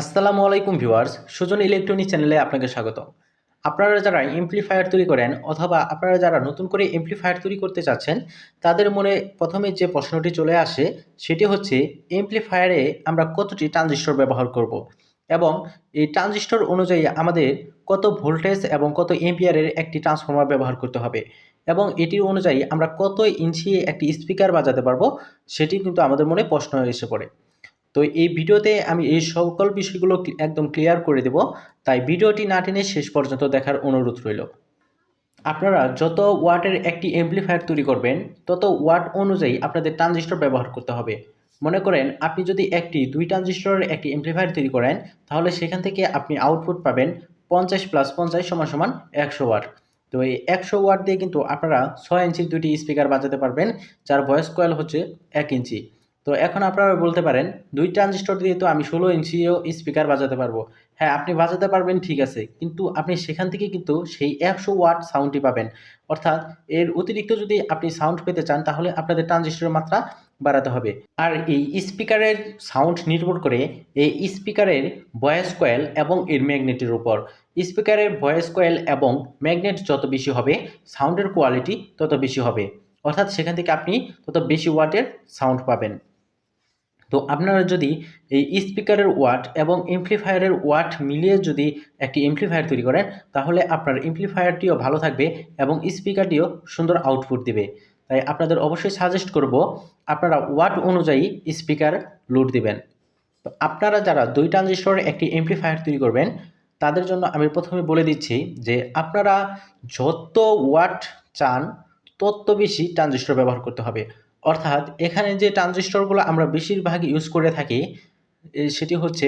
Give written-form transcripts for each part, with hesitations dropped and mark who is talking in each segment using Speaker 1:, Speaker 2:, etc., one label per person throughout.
Speaker 1: আসসালামু আলাইকুম viewers, Sujan electronic চ্যানেলে আপনাকে স্বাগত। আপনারা যারা এমপ্লিফায়ার তৈরি করেন অথবা আপনারা যারা নতুন করে এমপ্লিফায়ার তৈরি করতে চাচ্ছেন, তাদের মনে প্রথমে যে প্রশ্নটি চলে আসে সেটি হচ্ছে এমপ্লিফায়ারে আমরা কতটি ট্রানজিস্টর ব্যবহার করব এবং এই ট্রানজিস্টর অনুযায়ী আমাদের কত ভোল্টেজ এবং কত এম্পিয়ারের একটি ট্রান্সফর্মার ব্যবহার করতে হবে এবং এটির অনুযায়ী আমরা কত ইঞ্চি একটি স্পিকার বাজাতে পারবো, সেটি কিন্তু আমাদের মনে প্রশ্ন এসে পড়ে। তো এই ভিডিওতে আমি এই সকল বিষয়গুলো একদম ক্লিয়ার করে দেব, তাই ভিডিওটি না টেনে শেষ পর্যন্ত দেখার অনুরোধ রইল। আপনারা যত ওয়াটের একটি অ্যাম্প্লিফায়ার তৈরি করবেন তত ওয়াট অনুযায়ী আপনাদের ট্রানজিস্টর ব্যবহার করতে হবে। মনে করেন আপনি যদি দুই ট্রানজিস্টরের একটি অ্যাম্প্লিফায়ার তৈরি করেন, তাহলে সেখান থেকে আপনি আউটপুট পাবেন 50 + 50 = 100 ওয়াট। তো এই 100 ওয়াট দিয়ে কিন্তু আপনারা 6 ইঞ্চির দুটি স্পিকার বাজাতে পারবেন, যার ভয়েস কয়েল হচ্ছে 1 ইঞ্চি। তো এখন আপনারা বলতে পারেন, দুই ট্রানজিস্টর দিয়ে তো আমি 16 ইঞ্চিও স্পিকার বাজাতে পারবো। হ্যাঁ, আপনি বাজাতে পারবেন, ঠিক আছে, কিন্তু আপনি সেখান থেকে কিন্তু সেই 100 ওয়াট সাউন্ডটি পাবেন। অর্থাৎ এর অতিরিক্ত যদি আপনি সাউন্ড পেতে চান, তাহলে আপনাদের ট্রানজিস্টরের মাত্রা বাড়াতে হবে। আর এই স্পিকারের সাউন্ড নির্ভর করে এই স্পিকারের ভয়েস কয়েল এবং এর ম্যাগনেটের উপর। স্পিকারের ভয়েস কয়েল এবং ম্যাগনেট যত বেশি হবে, সাউন্ডের কোয়ালিটি তত বেশি হবে। অর্থাৎ সেখান থেকে আপনি তত বেশি ওয়াটের সাউন্ড পাবেন। তো আপনারা যদি এই স্পিকারের ওয়াট এবং এমপ্লিফায়ারের ওয়াট মিলিয়ে যদি একটি এমপ্লিফায়ার তৈরি করেন, তাহলে আপনার এমপ্লিফায়ারটিও ভালো থাকবে এবং স্পিকারটিও সুন্দর আউটপুট দিবে। তাই আপনাদের অবশ্যই সাজেস্ট করব আপনারা ওয়াট অনুযায়ী স্পিকার লোড দিবেন। তো আপনারা যারা দুই ট্রানজিস্টরের একটি এমপ্লিফায়ার তৈরি করবেন, তাদের জন্য আমি প্রথমে বলে দিচ্ছি যে আপনারা যত ওয়াট চান তত বেশি ট্রানজিস্টর ব্যবহার করতে হবে। অর্থাৎ এখানে যে ট্রানজিস্টরগুলো আমরা বেশিরভাগ ইউজ করে থাকি সেটি হচ্ছে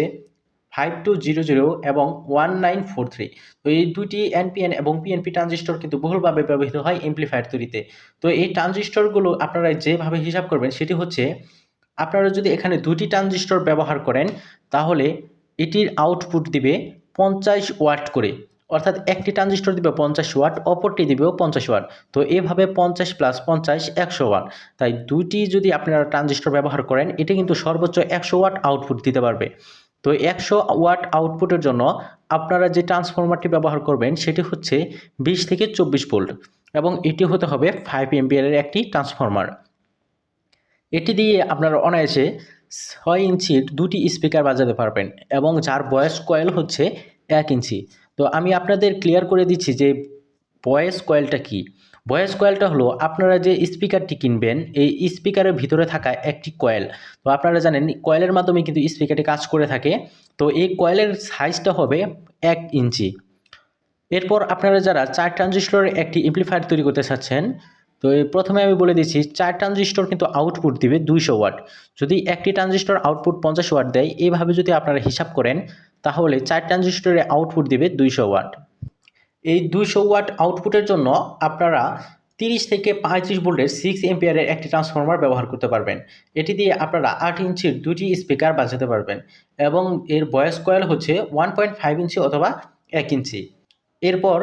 Speaker 1: 5200 এবং 1943। তো এই দুটি এনপিএন এবং পিএনপি ট্রানজিস্টর কিন্তু বহুলভাবে ব্যবহৃত হয় এমপ্লিফায়ার তৈরিতে। তো এই ট্রানজিস্টরগুলো আপনারা যেভাবে হিসাব করবেন সেটি হচ্ছে, আপনারা যদি এখানে দুটি ট্রানজিস্টর ব্যবহার করেন, তাহলে এটির আউটপুট দিবে 50 ওয়াট করে। অর্থাৎ একটি ট্রানজিস্টর দিবে 50 ওয়াট, অপরটি দিবেও 50 ওয়াট। তো এভাবে 50 + 50 100 ওয়াট। তাই দুটি যদি আপনারা ট্রানজিস্টর ব্যবহার করেন, এটি কিন্তু সর্বোচ্চ 100 ওয়াট আউটপুট দিতে পারবে। তো 100 ওয়াট আউটপুটের জন্য আপনারা যে ট্রান্সফরমারটি ব্যবহার করবেন সেটি হচ্ছে 20 থেকে 24 ভোল্ট এবং এটি হতে হবে 5 এম্পিয়ারের একটি ট্রান্সফরমার। এটি দিয়ে আপনারা অনায়াসে 6 ইঞ্চির দুটি স্পিকার বাজাতে পারবেন এবং যার ভয়েস কয়েল হচ্ছে 1 ইঞ্চি। তো আমি আপনাদের ক্লিয়ার করে দিচ্ছি যে ভয়েস কয়েলটা কি। ভয়েস কয়েলটা হলো আপনারা যে স্পিকারটি কিনবেন, এই স্পিকারের ভিতরে থাকা একটি কয়েল। তো আপনারা জানেন কয়েলের মাধ্যমে কিন্তু স্পিকারটি কাজ করে থাকে। তো এই কয়েলের সাইজটা হবে 1 ইঞ্চি। এরপর আপনারা যারা 4 ট্রানজিস্টরের একটি এমপ্লিফায়ার তৈরি করতে চাচ্ছেন, তো প্রথমে আমি বলে দিচ্ছি 4 ট্রানজিস্টর কিন্তু আউটপুট দিবে 200 ওয়াট। যদি একটি ট্রানজিস্টর আউটপুট 50 ওয়াট দেয়, এইভাবে যদি আপনারা হিসাব করেন, তাহলে 4 ট্রানজিস্টরের আউটপুট দিবে 200 ওয়াট। এই 200 ওয়াট আউটপুটের জন্য আপনারা 30 থেকে 35 ভোল্টের 6 এম্পিয়ারের একটি ট্রান্সফরমার ব্যবহার করতে পারবেন। এটি দিয়ে আপনারা 8 ইঞ্চির দুটি স্পিকার বাজাতে পারবেন এবং এর ভয়েস কয়েল হচ্ছে 1.5 ইঞ্চি অথবা 1 ইঞ্চি। এরপর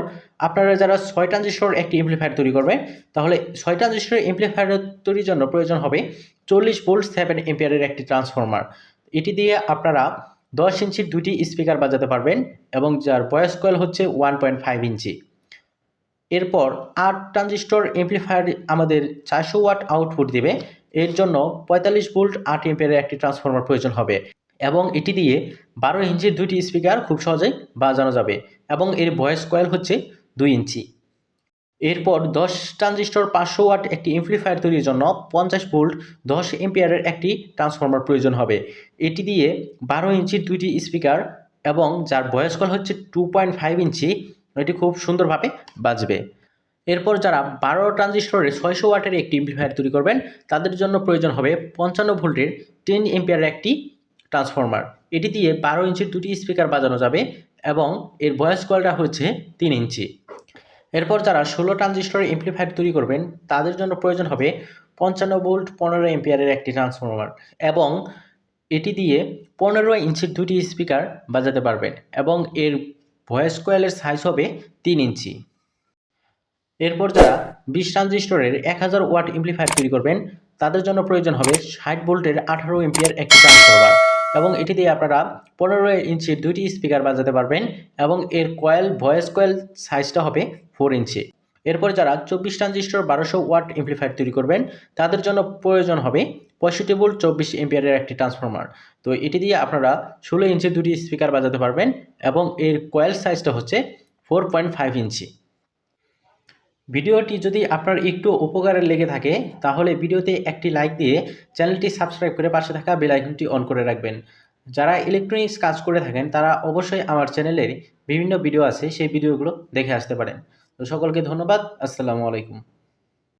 Speaker 1: আপনারা যারা 6 ট্রানজিস্টর একটি এমপ্লিফায়ার তৈরি করবেন, তাহলে 6 ট্রানজিস্টর এমপ্লিফায়ার তৈরির জন্য প্রয়োজন হবে 40 ভোল্ট 7 এম্পিয়ারের একটি ট্রান্সফরমার। এটি দিয়ে আপনারা 10 ইঞ্চির দুটি স্পিকার বাজাতে পারবেন এবং যার ভয়েস কয়েল হচ্ছে 1.5 ইঞ্চি। এরপর 8 ট্রানজিস্টর এমপ্লিফায়ার আমাদের 400 ওয়াট আউটপুট দিবে। এর জন্য 45 ভোল্ট 8 এম্পিয়ারের একটি ট্রান্সফরমার প্রয়োজন হবে এবং এটি দিয়ে 12 ইঞ্চির দুটি স্পিকার খুব সহজেই বাজানো যাবে এবং এর ভয়েস কয়েল হচ্ছে 2 ইঞ্চি। এরপর 10 ট্রানজিস্টর 500 ওয়াট একটি এমপ্লিফায়ার তৈরির জন্য 50 ভোল্ট 10 এম্পিয়ারের একটি ট্রান্সফরমার প্রয়োজন হবে। এটি দিয়ে 12 ইঞ্চির দুইটি স্পিকার এবং যার ভয়েস কয়েল হচ্ছে 2.5 ইঞ্চি, এটি খুব সুন্দরভাবে বাজবে। এরপর যারা 12 ট্রানজিস্টরের 600 ওয়াটের একটি এমপ্লিফায়ার তৈরি করবেন, তাদের জন্য প্রয়োজন হবে 55 ভোল্টের 10 এম্পিয়ারের একটি ট্রান্সফরমার। এটি দিয়ে 12 ইঞ্চির দুটি স্পিকার বাজানো যাবে এবং এর ভয়েস কয়েলটা হচ্ছে 3 ইঞ্চি। এরপর যারা 16 ট্রানজিস্টরের এমপ্লিফায়ার তৈরি করবেন, তাদের জন্য প্রয়োজন হবে 55 ভোল্ট 15 এম্পিয়ারের একটি ট্রান্সফরমার এবং এটি দিয়ে 15 ইঞ্চির দুটি স্পিকার বাজাতে পারবেন এবং এর ভয়েস কয়েলের সাইজ হবে 3 ইঞ্চি। এরপর যারা 20 ট্রানজিস্টরের 1000 ওয়াট এমপ্লিফায়ার তৈরি করবেন, তাদের জন্য প্রয়োজন হবে 60 ভোল্টের 18 এম্পিয়ার একটি ট্রান্সফরমার এবং এটি দিয়ে আপনারা 15 ইঞ্চির 2টি স্পিকার বাজাতে পারবেন এবং এর ভয়েস কয়েল সাইজটা হবে 4 ইঞ্চি। এরপর যারা 24 ট্রানজিস্টর 1200 ওয়াট এমপ্লিফায়ার তৈরি করবেন তাদের জন্য প্রয়োজন হবে 65 ভোল্ট 24 এম্পিয়ারের একটি ট্রান্সফরমার। তো এটি দিয়ে আপনারা 16 ইঞ্চির 2টি স্পিকার বাজাতে পারবেন এবং এর কয়েল সাইজটা হচ্ছে 4.5 ইঞ্চি। ভিডিওটি যদি আপনার একটু উপকারে লেগে থাকে তাহলে ভিডিওতে একটি লাইক দিয়ে চ্যানেলটি সাবস্ক্রাইব করে পাশে থাকা বেল আইকনটি অন করে রাখবেন। যারা ইলেকট্রনিক্স কাজ করে থাকেন তারা অবশ্যই আমার চ্যানেলের বিভিন্ন ভিডিও আছে সেই ভিডিওগুলো দেখে আসতে পারেন। তো সকলকে ধন্যবাদ। আসসালামু আলাইকুম।